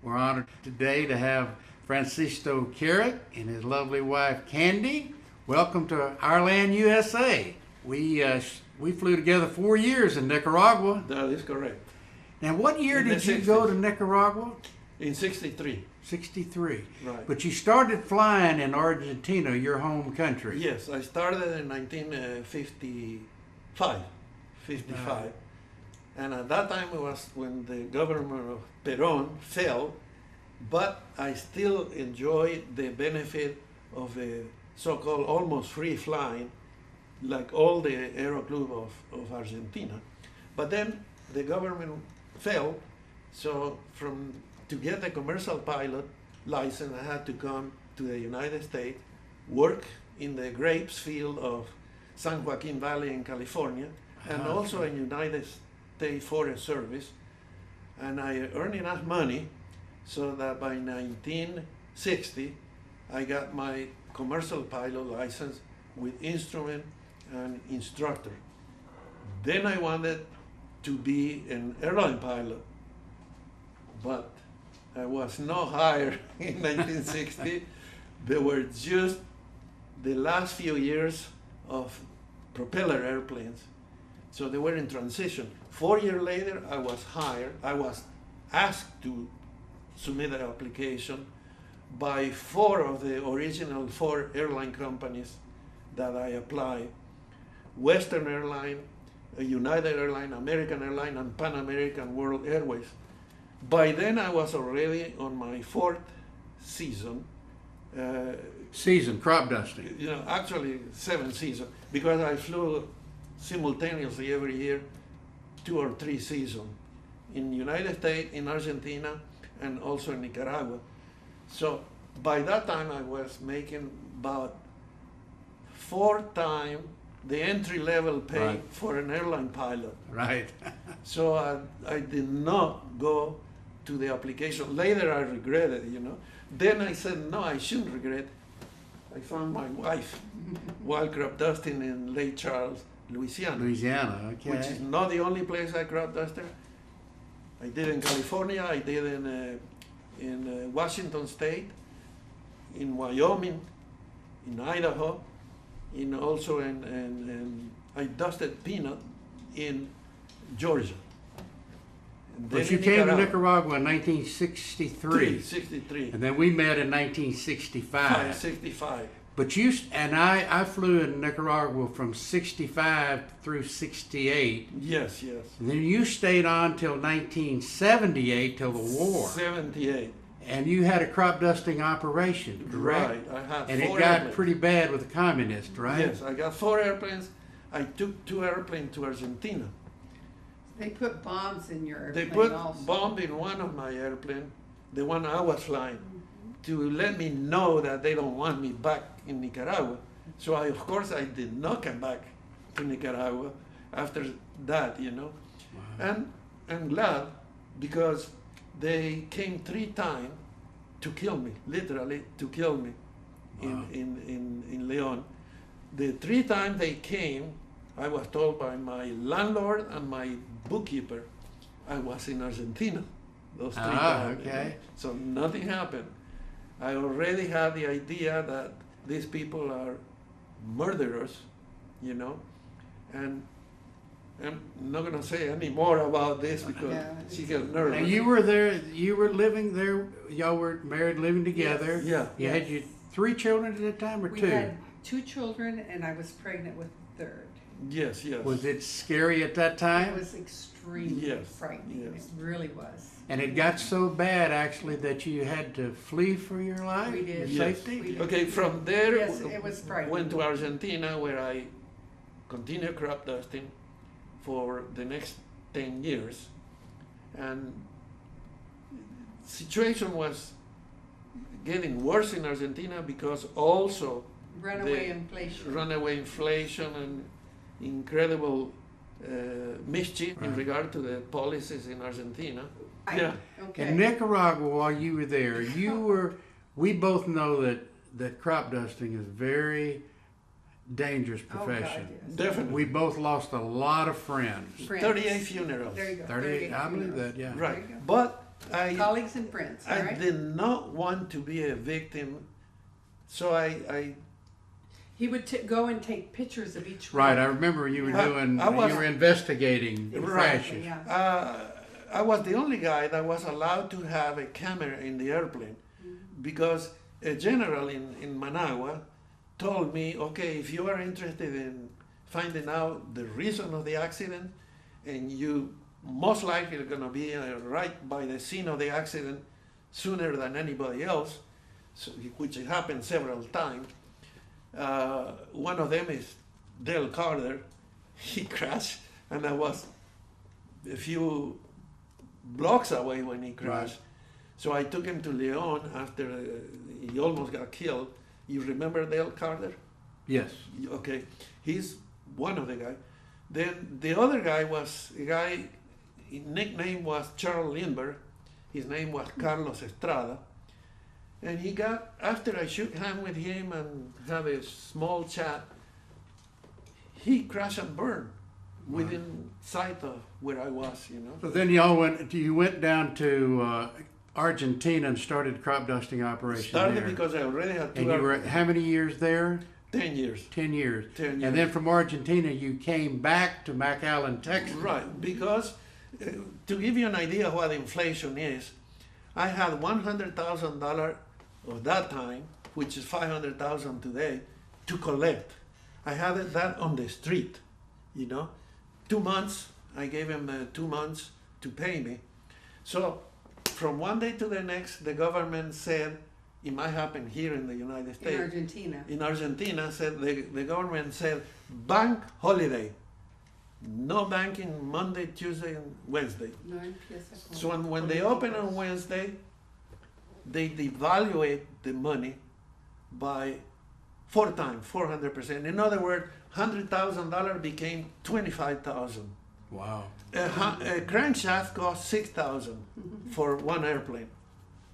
We're honored today to have Francisco Carrick and his lovely wife Candy. Welcome to our land, USA. We flew together 4 years in Nicaragua. That is correct. Now, what year In the did you go 60s. to Nicaragua? In 63. 63. Right. But you started flying in Argentina, your home country. Yes, I started in 1955. 55. Right. And at that time it was when the government of Perón fell, but I still enjoy the benefit of the so-called almost free flying, like all the Aero Club of Argentina. But then the government fell, so to get a commercial pilot license, I had to come to the United States, work in the grapes field of San Joaquin Valley in California, and Ah, also in United States Forest Service. And I earned enough money so that by 1960, I got my commercial pilot license with instrument and instructor. Then I wanted to be an airline pilot, but I was not hired in 1960. There were just the last few years of propeller airplanes, so they were in transition. 4 years later, I was hired. I was asked to submit an application by 4 of the original 4 airline companies that I applied: Western Airline, United Airline, American Airline, and Pan American World Airways. By then, I was already on my 4th season. Season, crop dusting. Actually 7th season, because I flew simultaneously every year 2 or 3 seasons in United States, in Argentina, and also in Nicaragua. So by that time, I was making about 4 times the entry-level pay Right. for an airline pilot. Right. So I did not go to the application. Later I regretted, Then I said, no, I shouldn't regret. I found my wife while crop dusting in Lake Charles, Louisiana, Louisiana, okay. which is not the only place I crop dusted. I did in California, I did in Washington State, in Wyoming, in Idaho, also in I dusted peanut in Georgia. And But then you in came to Nicaragua in 1963, 63. and then we met in 1965. 65. But I flew in Nicaragua from 65 through 68. Yes. And then you stayed on till 1978, till the war. 78. And you had a crop dusting operation, correct? Right. I had And 4 it got airplanes. pretty bad with the communists, right? Yes, I got 4 airplanes. I took 2 airplanes to Argentina. They put bombs in your They airplane put also. bomb in one of my airplanes, the one I was flying, to let me know that they don't want me back in Nicaragua. So of course I did not come back to Nicaragua after that, Wow. And I'm glad, because they came 3 times to kill me, literally to kill me. Wow. in Leon. The 3 times they came, I was told by my landlord and my bookkeeper I was in Argentina those 3 times. Okay. So nothing happened. I already had the idea that these people are murderers, and I'm not going to say any more about this because Yeah, she gets nervous. And you were there, you were living there, y'all were married, living together. Yeah. You had your 3 children at a time, or We 2? had 2 children, and I was pregnant with the 3rd. Yes. Was it scary at that It time? was extremely Yes, frightening. yes. It really was. And it got so bad, actually, that you had to flee for your life? We did. Your Yes. safety? We did. Okay, from there, Yes, it was frightening. went to Argentina, where I continued crop dusting for the next 10 years. And situation was getting worse in Argentina because also Runaway the inflation. runaway inflation and incredible mischief in Right. regard to the policies in Argentina. I- Yeah. Okay. In Nicaragua, while you were there, we both know that crop dusting is a very dangerous Oh, God, profession. yes. Definitely. We both lost a lot of friends. Friends. 38 funerals. There you go. 38, I believe funerals. that, yeah. Right. There you go. But colleagues and friends, all I right? did not want to be a victim, so I He would go and take pictures of each one. Right, I remember you were I you were investigating Exactly, crashes. yeah. I was the only guy that was allowed to have a camera in the airplane because a general in Managua told me, okay, if you are interested in finding out the reason of the accident and you most likely are going to be right by the scene of the accident sooner than anybody else, so, which happened several times. One of them is Dale Carter. He crashed, and I was a few blocks away when he crashed. Right. So I took him to Leon after he almost got killed. You remember Dale Carter? Yes. Okay, he's one of the guys. Then the other guy was a guy, his nickname was Charles Lindbergh. His name was Carlos Estrada. And he got, after I shook hands with him and had a small chat, he crashed and burned within sight of where I was, you know. So then you went down to Argentina and started crop dusting operation Started there. because I already had And you were how many years there? 10 years. 10 years. 10 years. And then from Argentina you came back to McAllen, Texas. Right, because to give you an idea what inflation is, I had $100,000 of that time, which is $500,000 today, to collect. I had that on the street, you know. 2 months, I gave him 2 months to pay me. So from one day to the next, the government said, it might happen here in the United States. In Argentina. In Argentina, said the government said, bank holiday. No banking Monday, Tuesday, and Wednesday. No empieza con- So when they open on Wednesday, they devaluate the money by 4 times, 400%. In other words, $100,000 became $25,000. Wow. A crankshaft cost $6,000 for one airplane,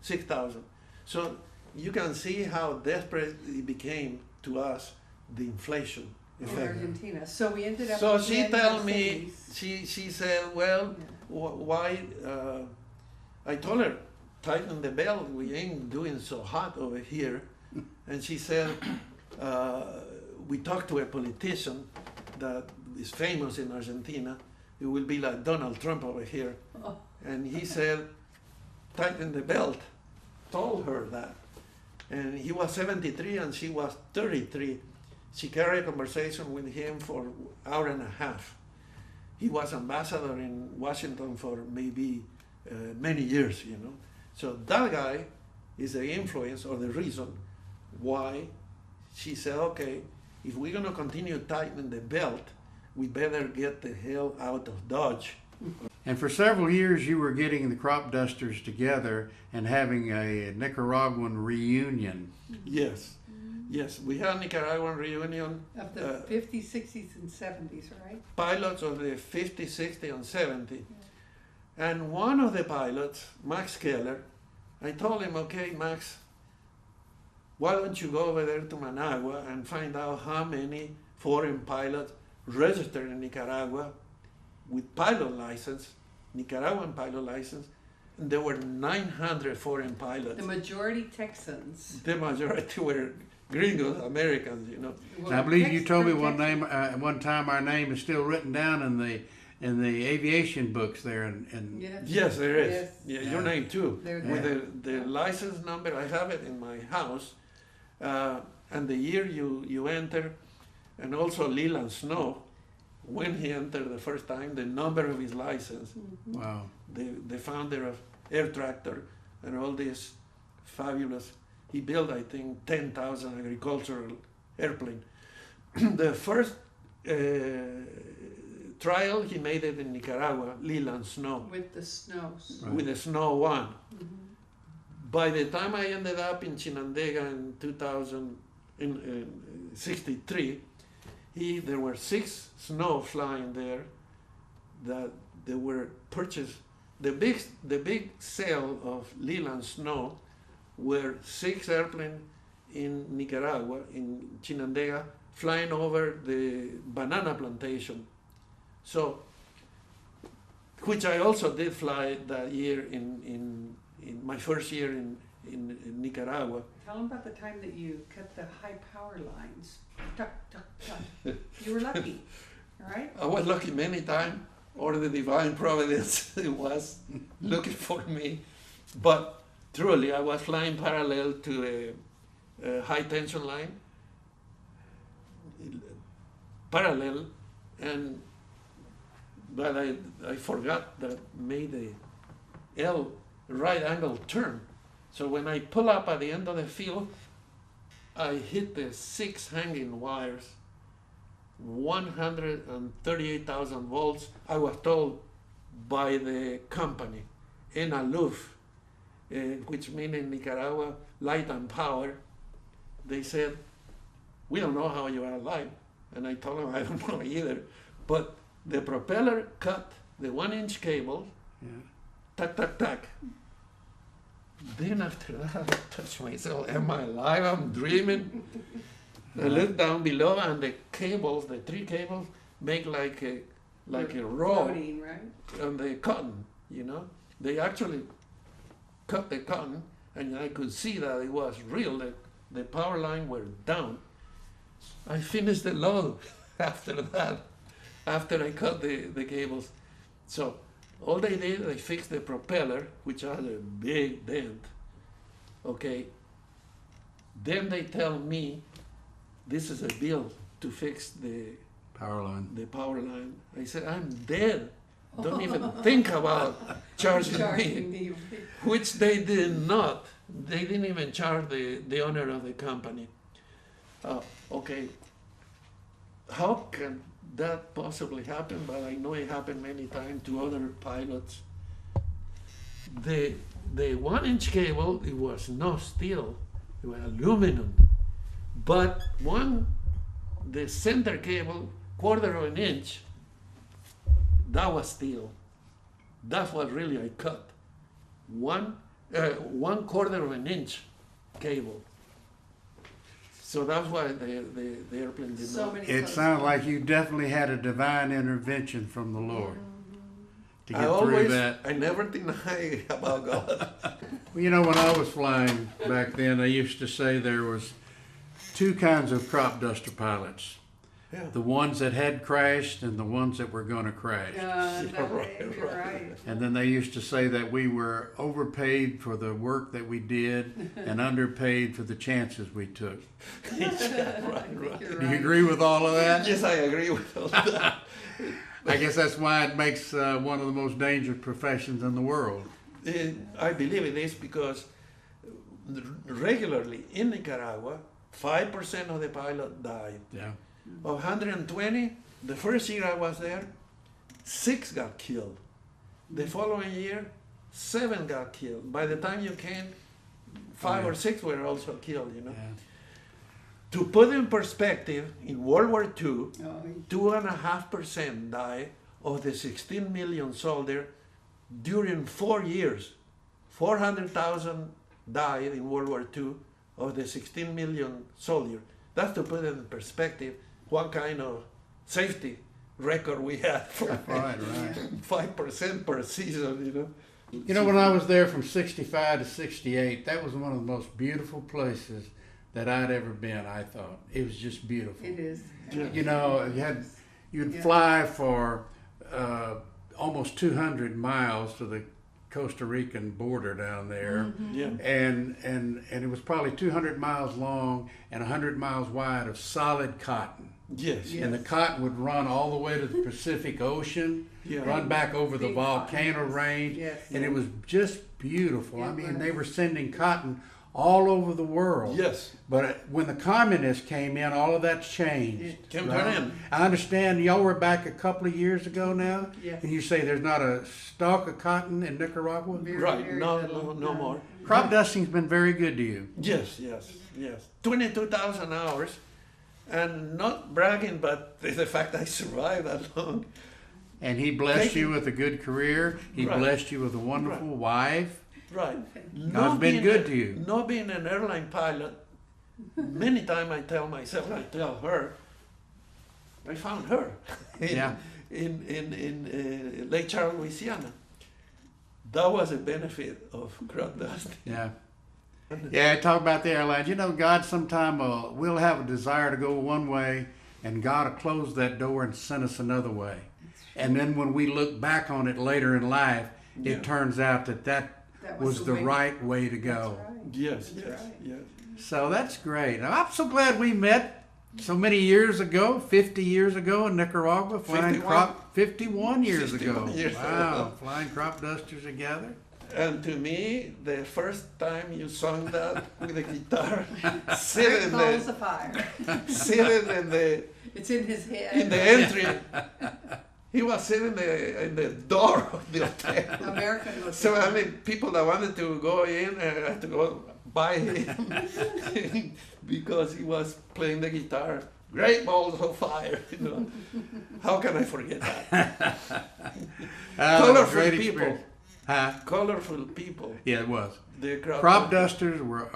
$6,000. So you can see how desperate it became to us, the inflation in effect. Argentina. So we ended up. So in she January told me, 60s. she said, well, Yeah. why, I told her, tighten the belt, we ain't doing so hot over here. And she said, we talked to a politician that is famous in Argentina. It will be like Donald Trump over here. Oh. And he said, tighten the belt. Told her that. And he was 73 and she was 33. She carried a conversation with him for an hour and a half. He was ambassador in Washington for maybe many years, you know. So that guy is the influence or the reason why she said, okay, if we're going to continue tightening the belt, we better get the hell out of Dodge. And for several years you were getting the crop dusters together and having a Nicaraguan reunion. Yes, yes, we had Nicaraguan reunion. Of the 50s, 60s, and 70s, right? Pilots of the 50, 60, and 70. And one of the pilots, Max Keller, I told him, okay, Max, why don't you go over there to Managua and find out how many foreign pilots registered in Nicaragua with pilot license, Nicaraguan pilot license, and there were 900 foreign pilots. The majority Texans. The majority were gringos, Americans, you know. And I believe you told me Texas- one time our name is still written down in the aviation books there and Yes. Yes, there is. Yes. Yeah, Yeah. your name too. They're With there. the license number, I have it in my house, and the year you enter, and also Leland Snow, when he entered the first time, the number of his license, wow. the founder of Air Tractor, and all this fabulous. He built, I think, 10,000 agricultural airplane. The first trial, he made it in Nicaragua, Leland Snow, With the snows. Right. with the Snow 1. Mhm. By the time I ended up in Chinandega in 2063, there were 6 Snow flying there that they were purchased. The big sale of Leland Snow were 6 airplanes in Nicaragua, in Chinandega, flying over the banana plantation. So which I also did fly that year in my first year in Nicaragua. Tell them about the time that you cut the high power lines. Tuck, tuck, tuck. You were lucky, all right? I was lucky many times, or the divine providence was looking for me. But truly, I was flying parallel to a high tension line, parallel, and but I forgot that made the L right angle turn. So when I pull up at the end of the field, I hit the 6 hanging wires, 138,000 volts. I was told by the company, ENALUF, which means in Nicaragua, light and power. They said, we don't know how you are alive. And I told them, I don't know either. But the propeller cut the 1-inch cable, Yeah. tack, tack, tack. Then after that, I touched myself, am I alive? I'm dreaming. I look down below and the cables, the 3 cables, make like a row Floating, right? on the cotton, you know. They actually cut the cotton and I could see that it was real, the power line were down. I finished the load after that, after I cut the cables. So all they did, they fixed the propeller, which had a big dent. Okay. Then they tell me, this is a bill to fix the Power line. power line. I said, I'm dead. Don't even think about charging Charging me. me. Which they did not. They didn't even charge the owner of the company. Okay. How can that possibly happen? But I know it happened many times to other pilots. The 1-inch cable, it was not steel, it was aluminum. But the center cable, 1/4 of an inch, that was steel. That's what really I cut. 1/4 of an inch cable. So that's why the airplane did So not. many It close sounds calls. like you definitely had a divine intervention from the Lord to I get through always, that. I never deny about God. Well, you know, when I was flying back then, they used to say there was 2 kinds of crop duster pilots. Yeah. The ones that had crashed and the ones that were going to crash. You're right. And then they used to say that we were overpaid for the work that we did and underpaid for the chances we took. Yeah, right. You're Do you right. agree with all of that? Yes, I agree with all that. I guess that's why it makes one of the most dangerous professions in the world. I believe it is because regularly in Nicaragua, 5% of the pilots died. Yeah. Of 120, the first year I was there, 6 got killed. The following year, 7 got killed. By the time you came, 5 or 6 were also killed, you know. Yeah. To put in perspective, in World War II, Oh, 2.5% died of the 16 million soldiers during 4 years. 400,000 died in World War II of the 16 million soldiers. That's to put it in perspective what kind of safety record we had for Right. 5% per season, you know. You know, when I was there from 65 to 68, that was one of the most beautiful places that I'd ever been, I thought. It was just beautiful. it is. Yeah. You know, you'd Yeah. fly for almost 200 miles to the Costa Rican border down there. Yeah. And it was probably 200 miles long and 100 miles wide of solid cotton. Yes. Yeah. And the cotton would run all the way to the Pacific Ocean, Yeah. run back over the Big volcano cotton. range, Yes. and it was just beautiful. I It mean, was. they were sending cotton all over the world. Yes. But when the communists came in, all of that's changed. It came to right? an end. I understand y'all were back a couple of years ago now, Yes. and you say there's not a stalk of cotton in Nicaragua? Very, Right. very No, little. no more. Crop dusting's been very good to you. Yes, yes, yes. 22,000 hours. And not bragging, but the fact I survived that long. And he blessed Thank you you. with a good career. He Right. blessed you with a wonderful wife. Right. God's been good to you. Not being an airline pilot, many times I tell myself, I tell her, I found her. Yeah. in Lake Charles, Louisiana. That was a benefit of crop dusting. Yeah. Yeah, talk about the airlines. You know, God sometime will have a desire to go one way, and God will close that door and send us another way. And then when we look back on it later in life, Yeah. it turns out that That was the way. right way to go. That's right. Yes, That's yes, right. yes. So that's great. Now, I'm so glad we met so many years ago, 50 years ago in Nicaragua, flying 51. crop 51 years 51 ago. years Wow, ago. flying crop dusters together. And to me, the first time you sung that with the guitar, There sitting calls the there, fire. sitting It's in his head. in the entry, he was sitting in the door of the hotel. American was So I mean, people that wanted to go in had to go by him because he was playing the guitar. Great balls of fire, you know. How can I forget that? Colorful great people. experience. Huh? Colorful people. Yeah, it was. The Crop dusters were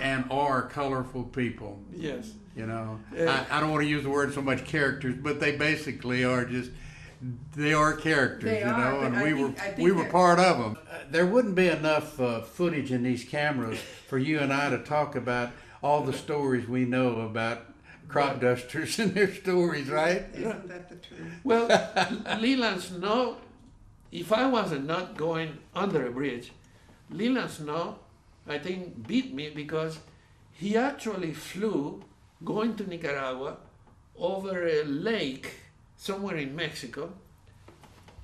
and are colorful people. Yes. You know, Yeah. I don't want to use the word so much characters, but they basically are just, they are characters, They you are, know, but and I we think were they're- part of them. There wouldn't be enough footage in these cameras for you and I to talk about all the stories we know about crop dusters and their stories, right? Isn't that the truth? Well, Leland Snow, if I was not going under a bridge, Leland Snow, I think, beat me because he actually flew going to Nicaragua over a lake somewhere in Mexico.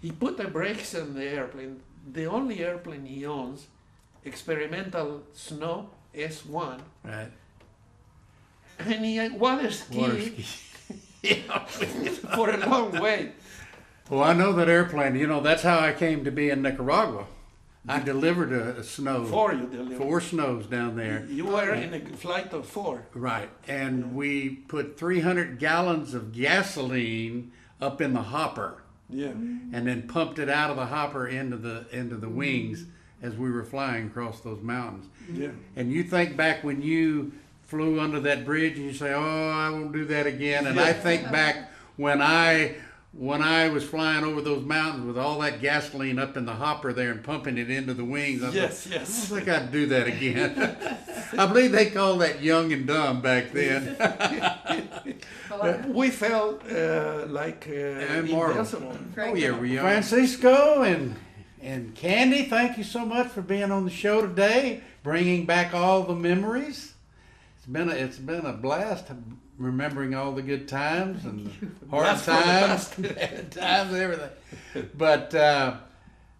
He put the brakes on the airplane, the only airplane he owns, experimental Snow S1, Right. and he had water ski Water ski. for a long way. Well, I know that airplane. You know, that's how I came to be in Nicaragua. I delivered a snow, For you, delivered. 4 snows down there. You were in a flight of 4. Right, and we put 300 gallons of gasoline up in the hopper, Yeah. and then pumped it out of the hopper into the wings as we were flying across those mountains. Yeah. And you think back when you flew under that bridge, and you say, "Oh, I won't do that again." And I think back when I was flying over those mountains with all that gasoline up in the hopper there and pumping it into the wings. I Yes, thought, I yes. don't think I'd do that again. I believe they called that young and dumb back then. Well, I- We felt like Immortal. invincible. Frank, Oh yeah, we are. Francisco and Candy, thank you so much for being on the show today, bringing back all the memories. It's been a blast remembering all the good times and hard Blast from the times, past. bad times, everything. But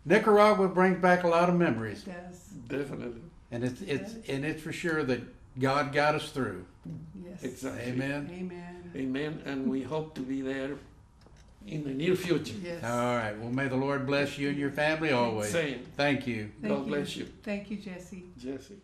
Nicaragua brings back a lot of memories, Yes. Definitely. and it's for sure that God got us through. Yes. Exactly. Amen. Amen. Amen. And we hope to be there in the near future. Yes. All right. Well, may the Lord bless you and your family always. Same. Thank you. Thank God bless you. Thank you, Jesse. Jesse.